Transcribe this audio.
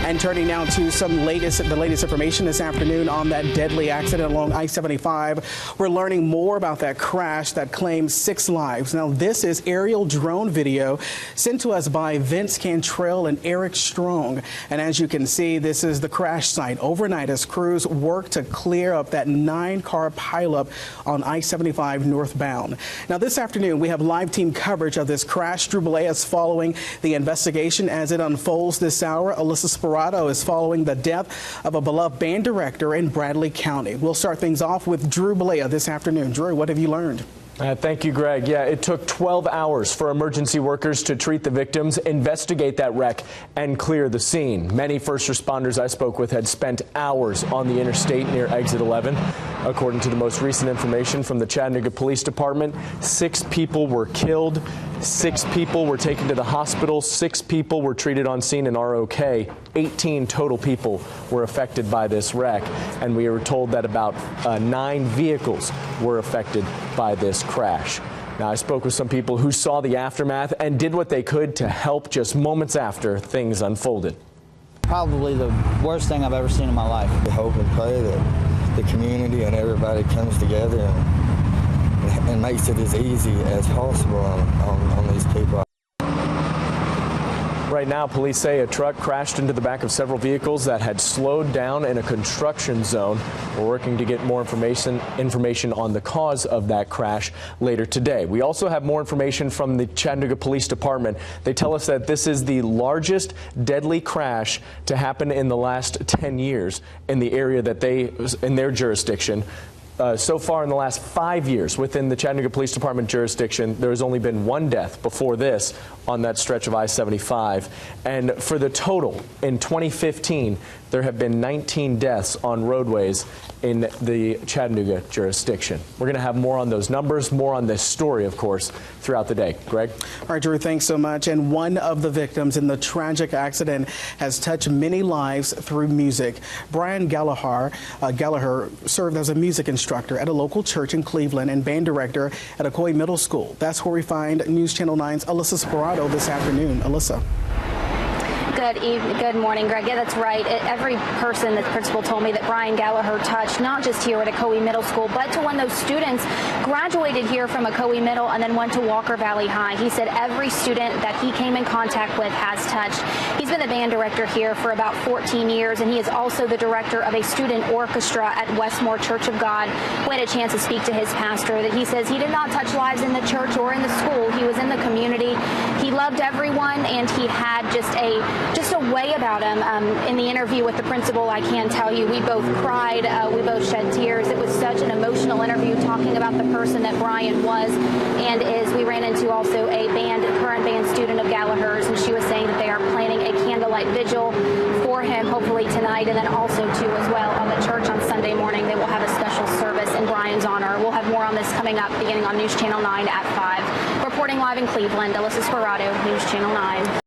And turning now to the latest information this afternoon on that deadly accident along I-75. We're learning more about that crash that claimed 6 lives. Now, this is aerial drone video sent to us by Vince Cantrell and Eric Strong. And as you can see, this is the crash site overnight as crews work to clear up that 9-car pileup on I-75 northbound. Now, this afternoon, we have live team coverage of this crash. Drew Balea is following the investigation as it unfolds this hour. Alyssa Sperato is following the death of a beloved band director in Bradley County. We'll start things off with Drew Balea this afternoon. Drew, what have you learned? Thank you, Greg. Yeah, it took 12 hours for emergency workers to treat the victims, investigate that wreck, and clear the scene. Many first responders I spoke with had spent hours on the interstate near exit 11. According to the most recent information from the Chattanooga Police Department, 6 people were killed, 6 people were taken to the hospital, 6 people were treated on scene and are okay. 18 total people were affected by this wreck, and we were told that about 9 vehicles were affected by this crash. Now, I spoke with some people who saw the aftermath and did what they could to help just moments after things unfolded. Probably the worst thing I've ever seen in my life. We hope and pray that the community and everybody comes together and makes it as easy as possible on these people. Right now, police say a truck crashed into the back of several vehicles that had slowed down in a construction zone. We're working to get more information on the cause of that crash later today. We also have more information from the Chattanooga Police Department. They tell us that this is the largest deadly crash to happen in the last 10 years in the area that in their jurisdiction. So far in the last 5 years within the Chattanooga Police Department jurisdiction, there has only been 1 death before this on that stretch of I-75. And for the total, in 2015, there have been 19 deaths on roadways in the Chattanooga jurisdiction. We're going to have more on those numbers, more on this story, of course, throughout the day. Greg? All right, Drew, thanks so much. And one of the victims in the tragic accident has touched many lives through music. Brian Gallagher served as a music instructor at a local church in Cleveland and band director at Ooltewah Middle School. That's where we find News Channel 9's Alyssa Sperato this afternoon. Alyssa. Good morning, Greg. Yeah, that's right. Every person, the principal told me that Brian Gallagher touched, not just here at Ooltewah Middle School, but to when those students graduated here from Ooltewah Middle and then went to Walker Valley High. He said every student that he came in contact with has touched. He's been the band director here for about 14 years, and he is also the director of a student orchestra at Westmore Church of God. We had a chance to speak to his pastor that he says he did not touch lives in the church or in the school. He was in the community. He loved everyone, and he had just a way about him. In the interview with the principal, I can tell you, we both cried, we both shed tears. It was such an emotional interview talking about the person that Brian was and is. We ran into also a current band student of Gallagher's, and she was saying that they are planning a candlelight vigil for him, hopefully tonight, and then also too as well on the church on Sunday morning. They will have a special service in Brian's honor. We'll have more on this coming up beginning on News Channel 9 at 5. Reporting live in Cleveland, Alyssa Sperato, News Channel 9.